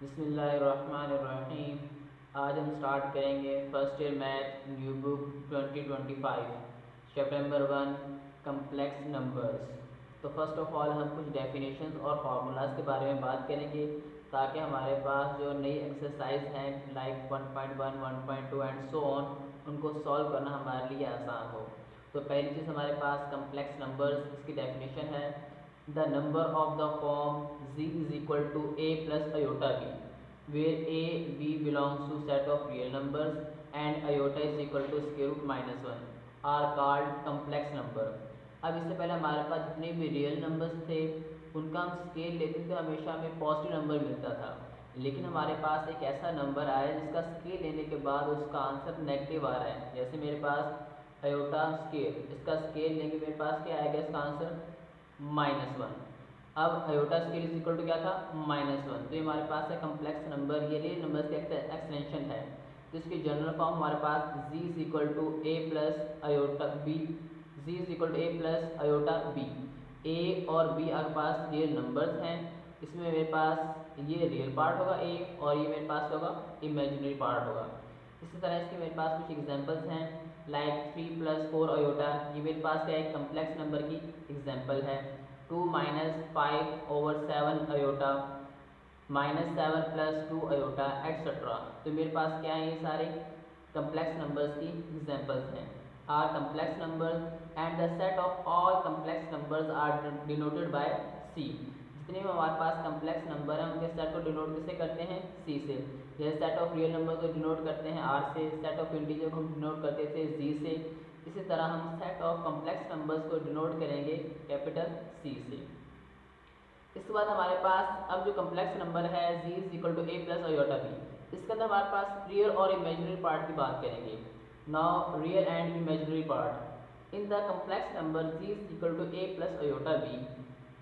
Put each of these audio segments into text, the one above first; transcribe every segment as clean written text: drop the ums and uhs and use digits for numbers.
बिस्मिल्लाहिर्रहमानिर्रहीम। आज हम स्टार्ट करेंगे first year math new book 2025 chapter number 1 complex numbers. तो फर्स्ट ऑफ ऑल हम कुछ डेफिनेशंस और फार्मूलाज के बारे में बात करेंगे ताकि हमारे पास जो नई एक्सरसाइज हैं लाइक 1.1, 1.2 एंड सो ऑन उनको सॉल्व करना हमारे लिए आसान हो। तो पहली चीज़ हमारे पास कम्प्लेक्स नंबर्स, इसकी डेफिनेशन है the number of the form z is equal to a plus iota b, where a b belongs to set of real numbers and iota is equal to square root minus 1 are called complex number। अब इससे पहले हमारे पास जितने भी real numbers थे उनका हम scale लेते थे, हमेशा हमें पॉजिटिव नंबर मिलता था। लेकिन हमारे पास एक ऐसा नंबर आया जिसका स्केल लेने के बाद उसका आंसर नेगेटिव आ रहा है। जैसे मेरे पास आयोटा स्केल, इसका स्केल लेंगे मेरे पास क्या आएगा, इसका आंसर -1। अब iota square is equal to क्या था, -1। तो ये हमारे पास है कम्प्लेक्स नंबर, ये रियल नंबर की एक्सटेंशन है। तो इसकी जनरल फॉर्म हमारे पास z is equal to a plus iota b, z is equal to a plus iota b। a और b आपके पास रियल नंबर्स हैं, इसमें मेरे पास ये रियल पार्ट होगा a और ये मेरे पास होगा इमेजिनरी पार्ट होगा। इसी तरह इसके मेरे पास कुछ एग्जांपल्स हैं लाइक 3 प्लस 4 आयोटा, ये मेरे पास क्या एक कम्प्लेक्स नंबर की एग्जांपल है। 2 minus 5 over 7 iota, -7 plus 2 iota etcetera. तो मेरे पास क्या है, ये सारे कम्प्लेक्स नंबर्स की एग्जांपल्स हैं। Are complex numbers and the set of all complex numbers are denoted by C. जितने भी हमारे पास कम्प्लेक्स नंबर हैं उनके सेट को डिनोट किससे करते हैं, सी से। जैसे सेट ऑफ रियल नंबर को डिनोट करते हैं आर से, सेट ऑफ इंटीजर को डिनोट करते थे जी से। इसी तरह हम सेट ऑफ कम्प्लेक्स नंबर्स को डिनोट करेंगे कैपिटल सी से। इसके बाद हमारे पास अब जो कम्प्लेक्स नंबर है z is equal to a plus iota b, इसके अंदर हमारे पास रियल और इमेजिनरी पार्ट की बात करेंगे। Now real and imaginary part in the complex number z is equal to a plus iota b,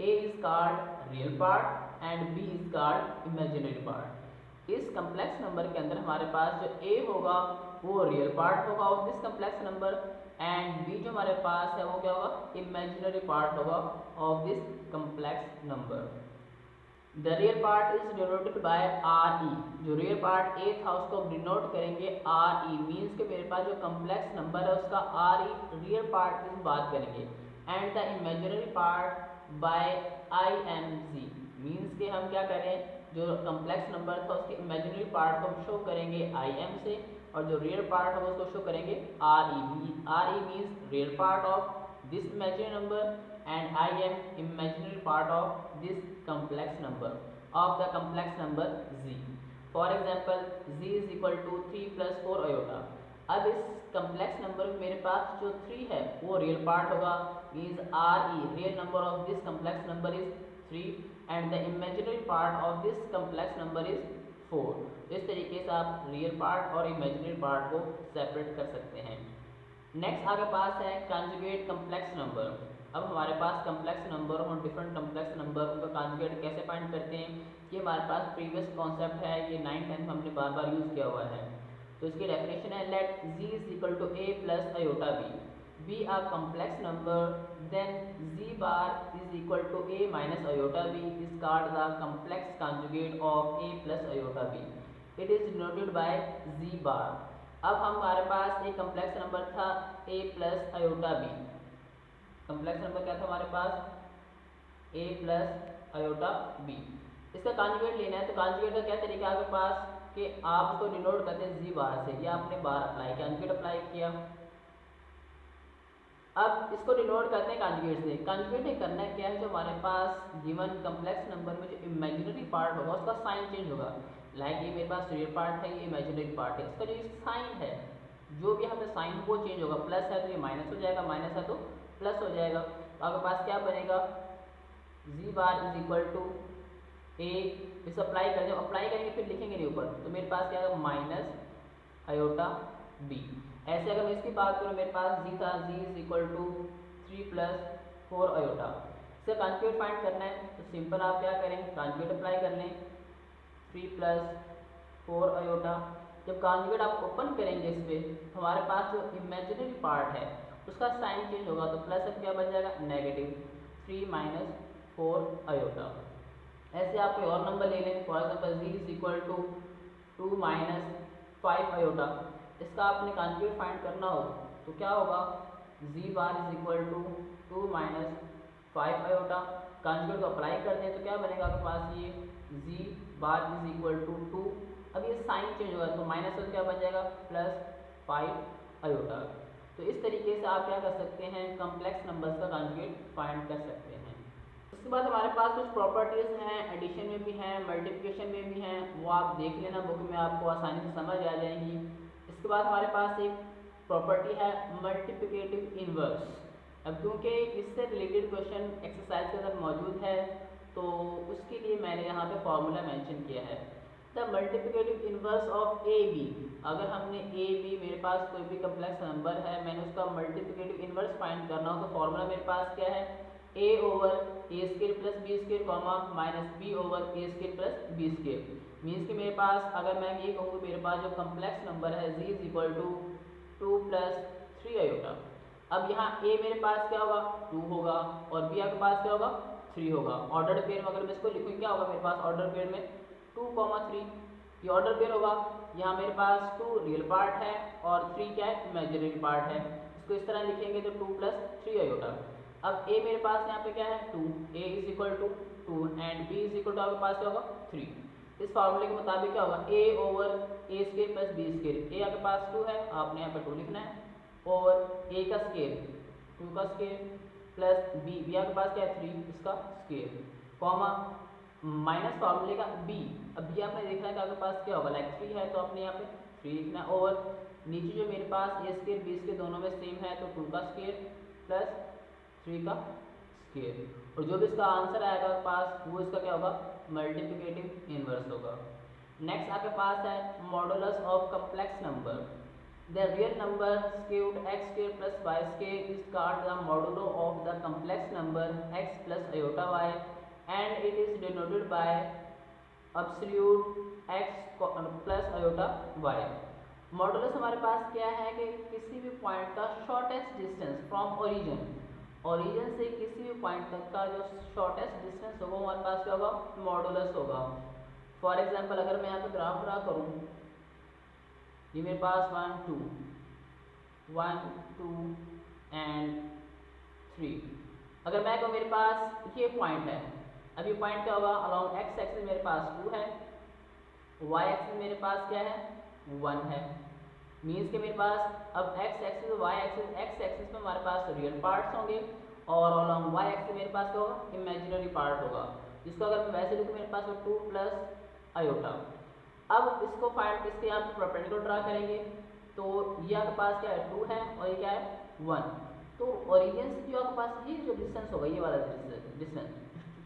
a is called real part and b is called imaginary part. इस complex number के अंदर हमारे पास जो a होगा वो real part होगा of this complex number and b जो हमारे पास है वो क्या होगा, इमेजिनरी पार्ट होगा of this complex number. The real part is denoted by R E, जो रियल पार्ट ए था उसको हम डिनोट करेंगे आर ई, मीन्स के मेरे पास जो कम्प्लेक्स नंबर है उसका आर ई रियल पार्ट की बात करेंगे and the imaginary part by I M G, means के हम क्या करें, जो कम्प्लेक्स नंबर था उसके इमेजिनरी पार्ट को हम शो करेंगे आई एम से और जो रियल पार्ट होगा उसको शो करेंगे R E. R E means real part of this imaginary number and I am imaginary part of this complex number of the complex number z. For example, z is equal to 3 plus 4 iota। अब इस complex number में मेरे पास जो 3 है वो real part होगा, means re real number of this complex number is 3 and the imaginary part of this complex number is 4। इस तरीके से आप real part और imaginary part को separate कर सकते हैं। नेक्स्ट आपके पास है कंजुगेट कम्प्लेक्स नंबर। अब हमारे पास कम्प्लेक्स नंबर और डिफरेंट कम्प्लेक्स नंबर उनका कंजुगेट कैसे फाइंड करते हैं, ये हमारे पास प्रीवियस कॉन्सेप्ट है, ये 9th-10th में हमने बार बार यूज़ किया हुआ है। तो इसकी डेफिनेशन है let z is equal to a plus iota b a complex number then z bar is equal to a minus iota b is called the complex conjugate of a plus iota b. It is denoted by z bar. अब हमारे पास एक complex number था a plus iota b, complex number क्या था हमारे पास a plus iota b. इसका कॉन्जुगेट लेना है, तो कॉन्जुगेट का क्या तरीका है आपके पास कि आप उसको डिनोट करते हैं जी बार से, या आपने बार अप्लाई किया, कॉन्जुगेट अप्लाई किया। अब इसको डिनोट करते हैं कॉन्जुगेट से। कॉन्जुगेट नहीं करना है क्या है, जो हमारे पास गिवन कम्प्लेक्स नंबर में जो इमेजिनरी पार्ट होगा उसका साइन चेंज होगा। लाइक ये मेरे पास रियल पार्ट है, ये इमेजिनरी पार्ट है, इसका जो साइन है जो भी यहाँ पे साइन वो चेंज होगा। प्लस है तो ये माइनस हो जाएगा, माइनस है तो प्लस हो जाएगा। तो आपके पास क्या बनेगा, जी बार इज इक्वल टू ए, इस अप्लाई कर दो, अप्लाई करेंगे फिर लिखेंगे नहीं ऊपर, तो मेरे पास क्या है माइनस आयोटा बी। ऐसे अगर मैं इसकी बात करूँ मेरे पास जी था, z is equal to 3 plus 4 iota. इसे कॉन्जुगेट फाइंड करना है तो सिंपल आप क्या करें, कॉन्जुगेट अप्लाई कर लें 3 प्लस 4 आयोटा। जब कॉन्जुगेट आप ओपन करेंगे इस पर तो हमारे पास जो इमेजिनरी पार्ट है उसका साइन चेंज होगा, तो प्लस अब क्या बन जाएगा नेगेटिव 3 माइनस 4 आयोटा। ऐसे आप कोई और नंबर ले लें, for example z is equal to 2 minus 5 iota. इसका आपने कॉन्जुगेट फाइंड करना हो तो क्या होगा, z bar is equal to 2 minus 5 iota. Conjugate को अप्लाई कर दें तो क्या बनेगा आपके पास, ये z bar is equal to 2। अब ये साइन चेंज होगा तो माइनस वन क्या बन जाएगा, प्लस 5 आयोटा। तो इस तरीके से आप क्या कर सकते हैं, कॉम्प्लेक्स नंबर्स का कॉन्जुगेट फाइंड कर सकते हैं। उसके बाद हमारे पास कुछ प्रॉपर्टीज़ हैं, एडिशन में भी हैं, मल्टीप्लिकेशन में भी हैं, वो आप देख लेना बुक में, आपको आसानी से समझ आ जाएंगी। इसके बाद हमारे पास एक प्रॉपर्टी है मल्टीप्लिकेटिव इन्वर्स। अब क्योंकि इससे रिलेटेड क्वेश्चन एक्सरसाइज के अंदर मौजूद है तो उसके लिए मैंने यहाँ पे फॉर्मूला मेंशन किया है। The multiplicative inverse of a b, अगर हमने ए बी, मेरे पास कोई भी कम्प्लेक्स नंबर है, मैंने उसका मल्टीप्लिकेटिव इन्वर्स फाइंड करना हो तो फॉर्मूला मेरे पास क्या है, a over a square plus b square comma minus b over a square plus b square. Means कि मेरे पास अगर मैं ये कहूँ, मेरे पास जो कम्प्लेक्स नंबर है z is equal to 2 plus 3 iota. अब यहाँ a मेरे पास क्या होगा, 2 होगा, और b आपके पास क्या होगा, 3 होगा। ऑर्डर पेयर में अगर मैं इसको लिखूँ क्या होगा, मेरे पास ऑर्डर पेयर में 2, 3 ये ऑर्डर पेयर होगा। यहाँ मेरे पास 2 रियल पार्ट है और 3 क्या है, इमेजिनरी पार्ट है। इसको इस तरह लिखेंगे तो 2 प्लस 3 आयोटा। अब a मेरे पास यहाँ पे क्या है, 2, a is equal to 2 and b is equal to आपके पास क्या होगा, 3। इस फार्मूले के मुताबिक क्या होगा, a over a square plus b square. a आपके पास 2 है, आपने यहाँ पे 2 लिखना है, और a का स्केयर 2 का स्केयर प्लस b आपके पास क्या है, 3 इसका स्केयर, कॉमा माइनस फार्मूले का b। अब b आपने देखना है कि आपके पास क्या होगा, लाइक 3 है तो आपने यहाँ पे 3 लिखना है, और नीचे जो मेरे पास a स्केयर b स्केयर दोनों में सेम है तो 2 का स्केयर प्लस 3 का स्केयर, और जो भी इसका आंसर आएगा पास वो इसका क्या होगा, मल्टीप्लिकेटिव इनवर्स होगा। नेक्स्ट आपके पास है modulus of complex number. The real number skewed x square plus y square is called the modulo of the complex number x plus iota y and it is denoted bye absolute x plus iota y। Modulus हमारे पास क्या है कि किसी भी point का shortest distance from origin से किसी भी पॉइंट तक का जो शॉर्टेस्ट डिस्टेंस होगा हमारे पास क्या होगा, मॉडुलस होगा। फॉर एग्जांपल अगर मैं यहाँ पे ग्राफ ड्रा करूँ, ये मेरे पास 1 2 एंड 3। अगर मैं कहूँ मेरे पास ये पॉइंट है, अब ये पॉइंट क्या होगा, अलॉन्ग एक्स एक्सिस मेरे पास 2 है, वाई एक्सिस मेरे पास क्या है, 1 है। मीन्स के मेरे पास अब x axis y axis, x axis में हमारे पास रियल पार्ट्स होंगे और अलॉन्ग y एक्सिस मेरे पास क्या होगा, इमेजिनरी पार्ट होगा, जिसको अगर मैं वैसे लिखूँ मेरे पास 2 प्लस आयोटा। अब इसको फाइंड इसके आप परपेंडिकुलर ड्रा करेंगे तो ये आपके पास क्या है, 2 है और ये क्या है, 1। तो ओरिजिन से जो आपके पास ये जो डिस्टेंस होगा, ये वाला डिस्टेंस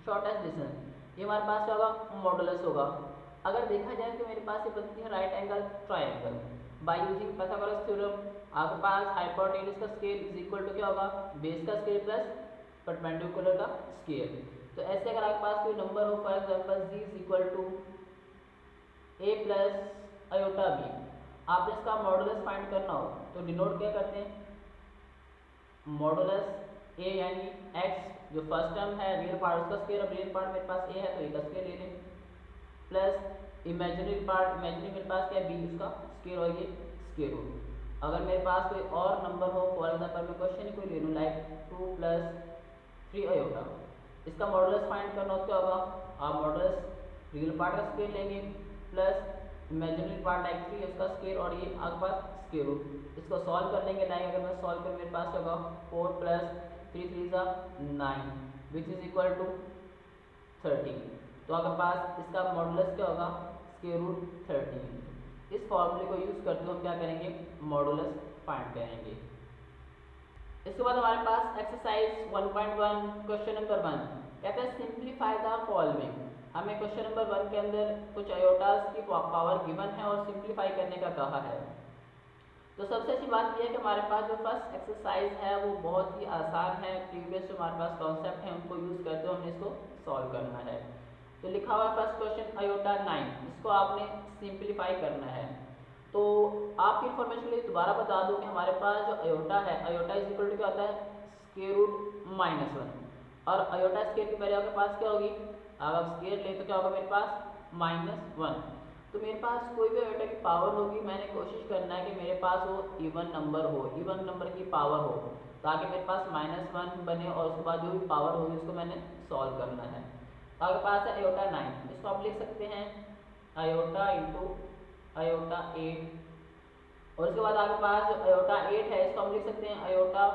शॉर्टेस्ट डिस्टेंस, ये हमारे पास क्या होगा, मॉडुलस होगा। अगर देखा जाए तो मेरे पास ये बनती है right angle triangle by using Pythagoras theorem. आपके पास हाइपोटेन्यूज का स्केल इज इक्वल टू क्या होगा, बेस का स्केल प्लस परपेंडिकुलर का स्केल। तो ऐसे अगर आपके पास कोई नंबर हो, for example g is equal to a plus iota b, आपने इसका मॉडुलस फाइंड करना हो तो डिनोट क्या करते हैं, मॉडुलस a यानी x जो फर्स्ट टर्म है रियल पार्ट उसका स्केयर, अब रियल पार्ट मेरे पास a है तो a का स्केयर ले लें, प्लस इमेजिनरी पार्ट, इमेजिनरी मेरे पास क्या है, b उसका स्केयर और ये स्केयर रूट। अगर मेरे पास कोई और नंबर हो, फॉर एग्जांपल मैं क्वेश्चन ही कोई ले लूँ लाइक 2 प्लस 3 आयोटा, इसका मॉडुलस फाइंड करना हो क्या होगा, आप मॉडुलस रियल पार्ट का स्केयर लेंगे प्लस इमेजिनरी पार्ट लाइक 3 उसका स्केयर और ये आपके पास स्केयर रूट। इसको सॉल्व कर लेंगे, लाइक अगर मैं सॉल्व करूँ मेरे पास क्या होगा, 4 plus 3 3 9 which is equal to 13। तो आपके पास इसका मॉडुलस क्या होगा, स्क्वायर रूट 13। इस फॉर्मूले को यूज़ करते हुए हम क्या करेंगे, मॉडुलस फाइंड करेंगे। इसके बाद हमारे पास एक्सरसाइज 1.1 क्वेश्चन नंबर 1 कहता है सिंप्लीफाई द फॉलोइंग। हमें क्वेश्चन नंबर 1 के अंदर कुछ आयोटास की पावर गिवन है और सिंप्लीफाई करने का कहा है। तो सबसे अच्छी बात यह है कि हमारे पास जो फर्स्ट एक्सरसाइज है वो बहुत ही आसान है, प्रीवियस जो हमारे पास कॉन्सेप्ट है उनको यूज़ करते हुए हमने इसको सॉल्व करना है। तो लिखा हुआ है फर्स्ट क्वेश्चन आयोटा 9, इसको आपने सिंप्लीफाई करना है। तो आपकी इन्फॉर्मेशन के लिए दोबारा बता दूं कि हमारे पास जो आयोटा है, आयोटा इज इक्वल टू क्या होता है, स्क्वायर रूट -1, और आयोटा स्क्वायर की वैल्यू आपके पास क्या होगी, अब आप स्क्वायर ले तो क्या होगा मेरे पास -1। तो मेरे पास कोई भी आयोटा की पावर होगी, मैंने कोशिश करना है कि मेरे पास वो इवन नंबर हो, इवन नंबर की पावर हो, ताकि मेरे पास -1 बने और उसके बाद जो भी पावर होगी उसको मैंने सॉल्व करना है। तो आपके पास है आयोटा 9, इसको आप लिख सकते हैं आयोटा इंटू आयोटा 8, और उसके बाद आपके पास जो आयोटा 8 है इसको हम लिख सकते हैं आयोटा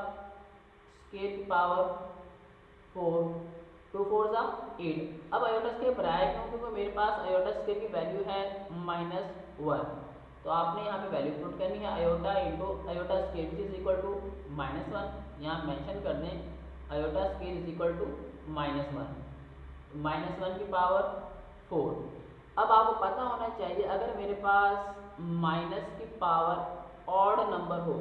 स्क्वायर की पावर 4, 2 4 जा 8। अब आयोटा स्क्वायर बनाया क्यों, क्योंकि मेरे पास आयोटा स्क्वायर की वैल्यू है -1, तो आपने यहाँ पे वैल्यू पुट करनी है iota into iota square which is equal to -1। यहाँ मेंशन कर दें iota square is equal to -1 की पावर 4। अब आपको पता होना चाहिए अगर मेरे पास माइनस की पावर ऑड नंबर हो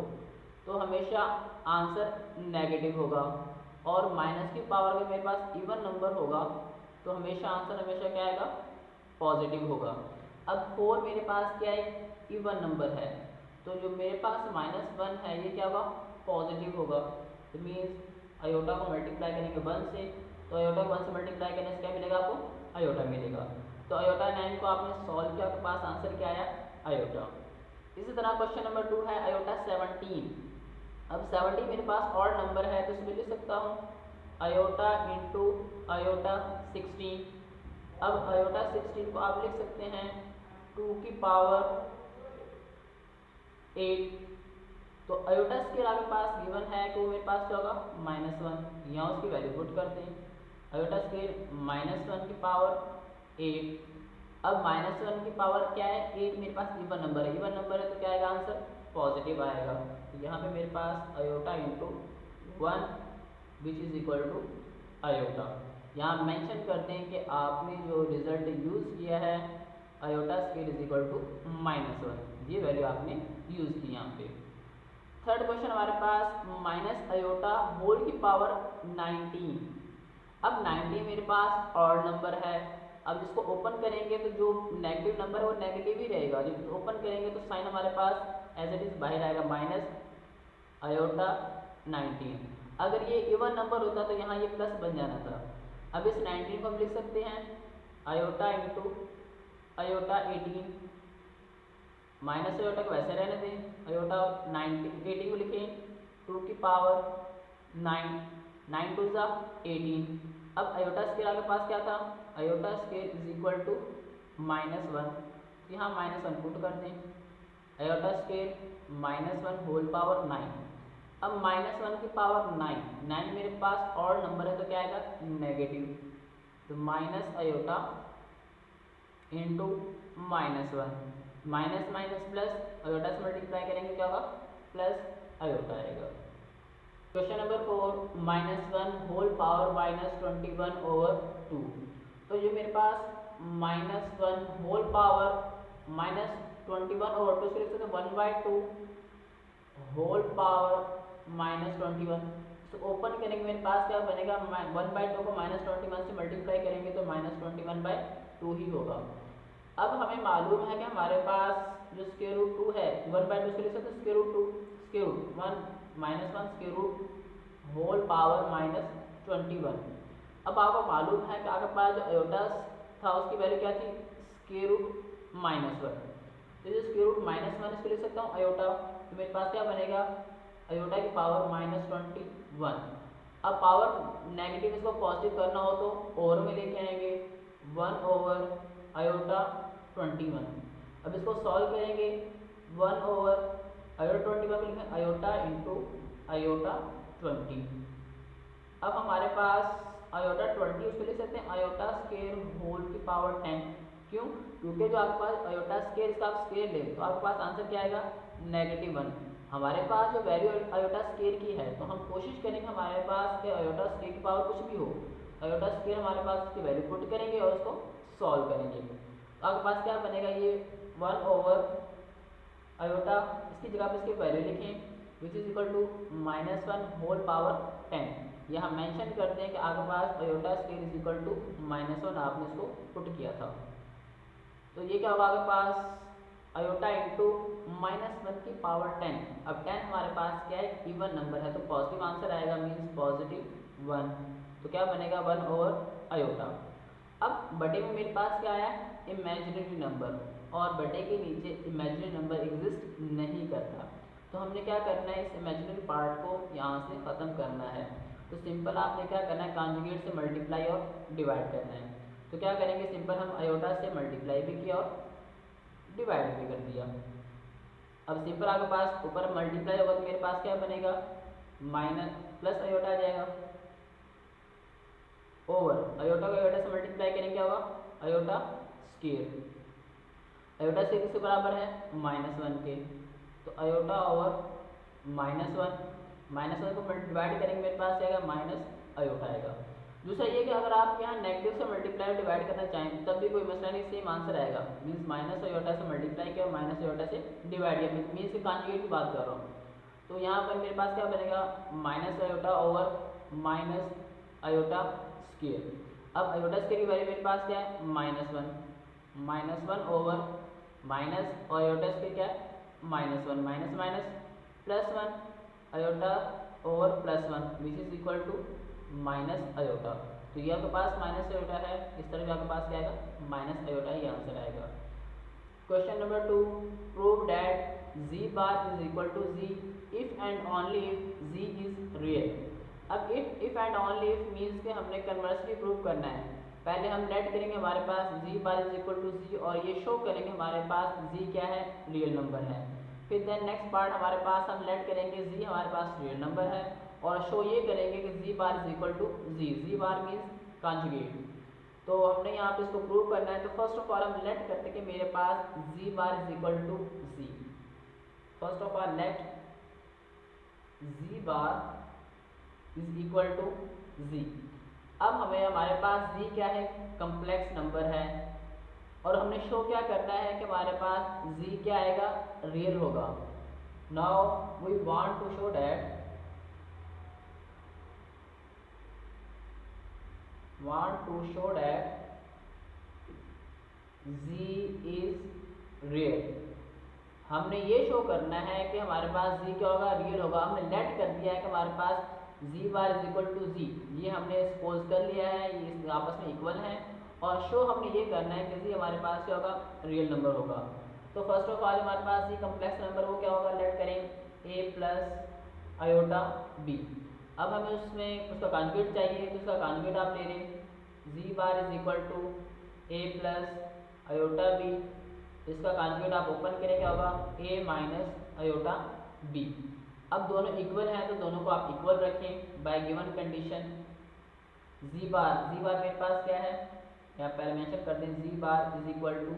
तो हमेशा आंसर नेगेटिव होगा, और माइनस की पावर अगर मेरे पास इवन नंबर होगा तो हमेशा आंसर हमेशा क्या आएगा पॉजिटिव होगा। अब 4 मेरे पास क्या है इवन नंबर है, तो जो मेरे पास -1 है ये क्या होगा पॉजिटिव होगा। तो मीन्स आयोटा को मल्टीप्लाई करेंगे 1 से, तो आयोटा को 1 से मल्टीप्लाई करने से क्या मिलेगा आपको आयोटा मिलेगा। तो आयोटा 9 को आपने सॉल्व किया, आपके पास आंसर क्या आया आयोटा। इसी तरह क्वेश्चन नंबर 2 है आयोटा 17। अब 70 मेरे पास ऑड नंबर है तो इसमें लिख सकता हूँ आयोटा इंटू आयोटा 16। अब आयोटा 16 को आप लिख सकते हैं 2 की पावर 8। तो आयोटा स्क्वायर आपके पास गिवन है तो मेरे पास क्या होगा -1, यहाँ उसकी वैल्यू पुट करते हैं आयोटा स्क्वायर -1 की पावर 8। अब -1 की पावर क्या है 8, मेरे पास इवन नंबर है, इवन नंबर है तो क्या आएगा आंसर पॉजिटिव आएगा। तो यहाँ पे मेरे पास iota into 1 which is equal to iota. यहाँ मेंशन करते हैं कि आपने जो रिजल्ट यूज़ किया है iota square is equal to -1, ये वैल्यू आपने यूज़ की यहाँ पे। थर्ड क्वेश्चन हमारे पास माइनस आयोटा होल की पावर 19। अब 19 मेरे पास ऑड नंबर है, अब जिसको ओपन करेंगे तो जो नेगेटिव नंबर है वो नेगेटिव ही रहेगा, जब ओपन करेंगे तो साइन हमारे पास एज इट इज बाहर आएगा माइनस आयोटा 19। अगर ये इवन नंबर होता तो यहाँ ये प्लस बन जाना था। अब इस 19 को हम लिख सकते हैं iota into iota 18, minus iota को वैसे रहने दें, आयोटा 18 को लिखें 2 की पावर 9, 9 2 जा 18। अब आयोटा स्क्वायर आपके पास क्या था iota square is equal to -1, यहाँ -1 पुट कर दें आयोटा स्क्वायर -1 होल पावर 9। अब -1 की पावर 9 मेरे पास ऑड नंबर है तो क्या आएगा नेगेटिव, तो minus iota into -1, minus minus plus iota से मल्टीप्लाई करेंगे क्या होगा प्लस आयोटा आएगा। Question number 4 -1 whole power -21/2। तो जो मेरे पास -1 होल पावर -21/2 से लिख सकते 1/2 होल पावर -21। तो ओपन करेंगे मेरे पास क्या बनेगा 1/2 को -21 से मल्टीप्लाई करेंगे तो -21/2 ही होगा। अब हमें मालूम है कि हमारे पास जो स्क्वायर रूट 2 है 1/2 से लिख सकते square root 2 square root 1 -1 square root whole power -21। अब आपको मालूम है कि आपके पास जो आयोटा था उसकी वैल्यू क्या थी स्क्वायर रूट -1, तो जो स्क्वायर रूट -1 इसको लिख सकता हूँ आयोटा, तो मेरे पास क्या बनेगा आयोटा की पावर -21। अब पावर नेगेटिव इसको पॉजिटिव करना हो तो ओवर में लेके आएंगे 1/आयोटा 21। अब इसको सॉल्व करेंगे 1/आयोटा 21 को लिखें आयोटा इंटू आयोटा 20। अब हमारे पास आयोटा 20 उसको लिख सकते हैं आयोटा स्क्वायर होल की पावर 10। क्यों, क्योंकि जो आपके पास आयोटा स्क्वायर इसका आप स्क्वायर लें तो आपके पास आंसर क्या आएगा -1। हमारे पास जो वैल्यू आयोटा स्क्वायर की है तो हम कोशिश करेंगे हमारे पास के आयोटा स्क्वायर की पावर कुछ भी हो, आयोटा स्क्वायर हमारे पास उसकी वैल्यू पुट करेंगे और उसको सॉल्व करेंगे। तो आपके पास क्या बनेगा ये 1/आयोटा, इसकी जगह पे इसकी वैल्यू लिखें which is equal to -1 whole power 10। यहाँ मेंशन करते हैं कि आपके पास iota square is equal to -1 आपने इसको पुट किया था। तो ये क्या होगा आपके पास आयोटा इंटू -1 की पावर 10। अब 10 हमारे पास क्या है इवन नंबर है तो पॉजिटिव आंसर आएगा मीन्स +1। तो क्या बनेगा 1/आयोटा। अब बटे में मेरे पास क्या आया, इमेजिनरी नंबर, और बटे के नीचे इमेजिनरी नंबर एग्जिस्ट नहीं करता। तो हमने क्या करना है, इस इमेजिनरी पार्ट को यहाँ से ख़त्म करना है। तो सिंपल आपने क्या करना है, कॉन्जुगेट से मल्टीप्लाई और डिवाइड करना है। तो क्या करेंगे, सिंपल हम आयोटा से मल्टीप्लाई भी किया और डिवाइड भी कर दिया। अब सिंपल आपके पास ऊपर मल्टीप्लाई होगा तो मेरे पास क्या बनेगा, माइनस प्लस आयोटा आ जाएगा, ओवर आयोटा को आयोटा से मल्टीप्लाई करेंगे क्या होगा, आयोटा स्क्वायर। आयोटा से किसके बराबर है, -1 के, तो आयोटा ओवर -1, -1 को डिवाइड करेंगे मेरे पास आएगा माइनस आयोटा आएगा। दूसरा ये कि अगर आप यहाँ नेगेटिव से मल्टीप्लाई और डिवाइड करना चाहें तब भी कोई मसला नहीं, सेम आंसर आएगा। मीन्स माइनस आयोटा से मल्टीप्लाई किया और माइनस आयोटा से डिवाइड किया, मीन्स के कॉन्जुगेट की बात कर रहा हूँ। तो यहाँ पर मेरे पास क्या बनेगा, minus iota over minus iota square. अब आयोटा स्क्वायर की वैल्यू मेरे पास क्या है, -1 ओवर माइनस और आयोटा स्क्वायर क्या है, -1 minus minus +1 iota over +1 which is equal to minus iota. तो ये आपके पास माइनस आयोटा है, इस तरह भी आपके पास क्या आएगा, माइनस आयोटा ही आंसर आएगा। Question number 2, prove that z bar is equal to z if and only if z is real. अब if and only if means के हमने कन्वर्सली प्रूव करना है। पहले हम लेट करेंगे हमारे पास z bar is equal to z और ये शो करेंगे हमारे पास z क्या है, रियल नंबर है। फिर देन नेक्स्ट पार्ट हमारे पास हम लेट करेंगे z हमारे पास रियल नंबर है और शो ये करेंगे कि z bar is equal to z bar means conjugate. तो हमने यहाँ पे इसको प्रूव करना है। तो फर्स्ट ऑफ ऑल हम लेट करते कि मेरे पास z bar is equal to z। First of all let z bar is equal to z। अब हमें हमारे पास z क्या है, कम्प्लेक्स नंबर है और हमने शो क्या करना है कि हमारे पास z क्या आएगा, रियल होगा। Now we want to show that z is real. हमने ये शो करना है कि हमारे पास z क्या होगा, रियल होगा। हमने लेट कर दिया है कि हमारे पास z bar is equal to z, ये हमने सपोज कर लिया है, ये आपस में इक्वल है और शो हमने ये करना है कि z हमारे पास क्या होगा, रियल नंबर होगा। तो फर्स्ट ऑफ ऑल हमारे पास z कम्प्लेक्स नंबर वो क्या होगा, लेट करें a प्लस आयोटा b। अब हमें उसमें उसका कॉन्जुगेट चाहिए, तो उसका कॉन्जुगेट आप ले लें, z bar is equal to a plus iota b। इसका कॉन्जुगेट आप ओपन करें क्या होगा, a माइनस आयोटा b। अब दोनों इक्वल हैं तो दोनों को आप इक्वल रखें बाय गिवन कंडीशन। z बार मेरे पास क्या है, यहाँ पहले मेंशन कर दें, z bar is equal to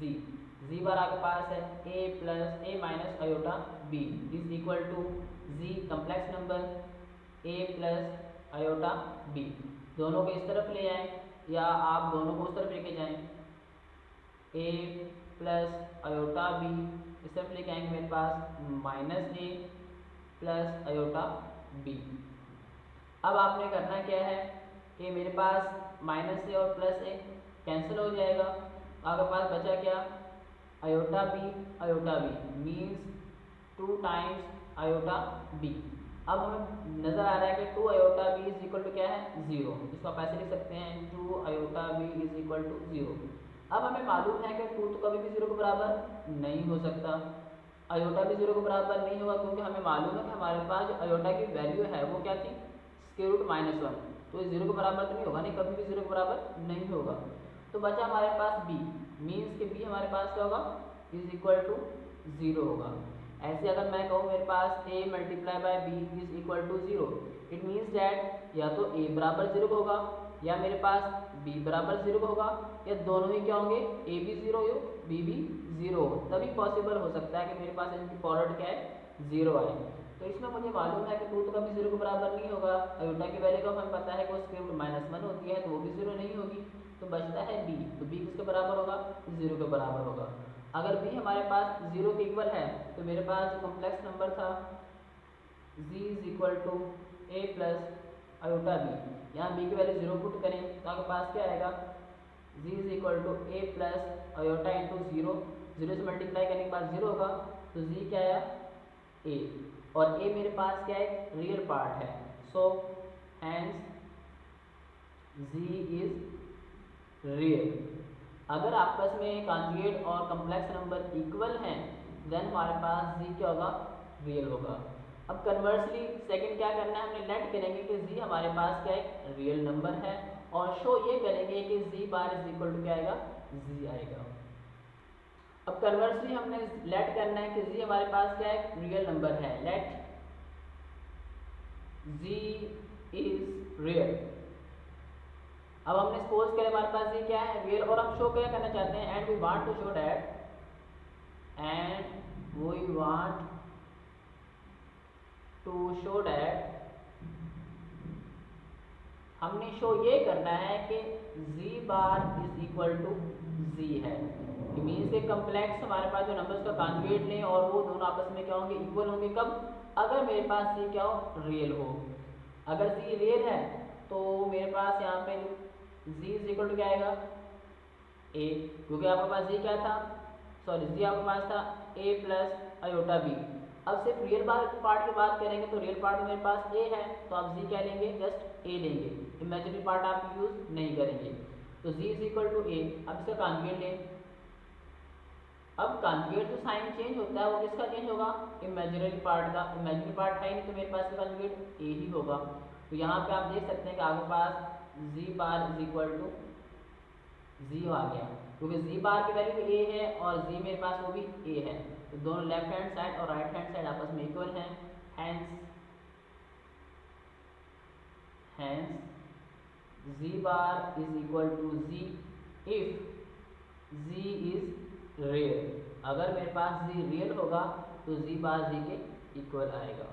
z bar आपके पास है a plus a minus iota b is equal to z complex number a plus iota b। दोनों को इस तरफ ले आएँ या आप दोनों को उस तरफ लेके जाएँ, a प्लस आयोटा b इस तरफ लेके आएंगे मेरे पास -a प्लस आयोटा b। अब आपने करना क्या है कि मेरे पास -a और +a कैंसिल हो जाएगा, आपके पास बचा क्या, iota b means 2 times iota b। अब हमें नज़र आ रहा है कि 2 iota b is equal to क्या है, 0। इसको आप ऐसे लिख सकते हैं, 2 iota b is equal to 0। अब हमें मालूम है कि 2 तो कभी भी 0 के बराबर नहीं हो सकता, आयोटा भी 0 के बराबर नहीं होगा, क्योंकि हमें मालूम है कि हमारे पास जो आयोटा की वैल्यू है वो क्या थी, स्क्वायर रूट -1। तो 0 के बराबर तो नहीं होगा, नहीं कभी भी 0 के बराबर नहीं होगा। तो बचा हमारे पास b, मीन्स के b हमारे पास क्या होगा, इज इक्वल टू 0 होगा। ऐसे अगर मैं कहूँ मेरे पास a multiply by b is equal to 0, it means that या तो a बराबर 0 होगा या मेरे पास b बराबर 0 होगा, या दोनों ही क्या होंगे, a भी 0 हो b भी 0 हो, तभी पॉसिबल हो सकता है कि मेरे पास इनकी प्रोडक्ट क्या है, 0 आए। तो इसमें मुझे मालूम है कि 2 तो कभी 0 के बराबर नहीं होगा, आयोटा की वैल्यू का हमें पता है कि वो स्क्वायर रूट -1 होती है तो वो भी 0 नहीं होगी। तो बचता है b, तो b किसके बराबर होगा, 0 के बराबर होगा। अगर b हमारे पास 0 के इक्वल है तो मेरे पास जो कम्प्लेक्स नंबर था z is equal to a plus iota b, यहाँ b की वैल्यू 0 पुट करें तो आपके पास क्या आएगा, z is equal to a plus iota into 0, 0 से मल्टीप्लाई करने के बाद 0 होगा, तो z क्या आया, a, और a मेरे पास क्या है, रियल पार्ट है। So hence z is real. अगर आपस में कॉन्जुगेट और कम्प्लेक्स नंबर इक्वल हैं देन हमारे पास जी क्या होगा, रियल होगा। अब कन्वर्सली सेकंड क्या करना है, हमने लेट करेंगे कि जी हमारे पास क्या एक रियल नंबर है और शो ये करेंगे कि जी बार इज इक्वल टू क्या आएगा, जी आएगा। अब कन्वर्सली हमने लेट करना है कि जी हमारे पास क्या एक रियल नंबर है, लेट जी इज रियल। अब हमने सपोज करें हमारे पास ये क्या है, रियल, और हम शो क्या करना चाहते हैं, and we want to show that, and we want to show that, हमने शो ये करना है कि z bar is equal to z है। इट मीन्स के कम्प्लेक्स हमारे पास जो नंबर्स का कॉन्जुगेट लें और वो दोनों आपस में क्या होंगे, इक्वल होंगे। कब, अगर मेरे पास z क्या हो, रियल हो। अगर z रियल है तो मेरे पास यहाँ पे z इज इक्वल टू क्या आएगा, a, क्योंकि आपके पास z क्या था, सॉरी z आपके पास था a प्लस आयोटा b। अब सिर्फ रियल पार्ट की बात करेंगे तो रियल पार्ट में मेरे पास a है, तो आप z क्या लेंगे, जस्ट a लेंगे, इमेजिनरी पार्ट आप यूज नहीं करेंगे। तो z is equal to a। अब इसका कॉन्जुगेट लें। अब कॉन्जुगेट जो साइन चेंज होता है वो किसका चेंज होगा, इमेजिनरी पार्ट का। इमेजिनरी पार्ट है नहीं तो मेरे पास कॉन्जुगेट a ही होगा। तो यहाँ पे आप देख सकते हैं कि आपके पास z bar is equal to 0 आ गया, क्योंकि z बार की वैल्यू a है और z मेरे पास वो भी a है। तो दोनों लेफ्ट हैंड साइड और राइट हैंड साइड आपस में इक्वल हैं। Hence z bar is equal to z if z is real. अगर मेरे पास z रियल होगा तो z बार z के इक्वल आएगा।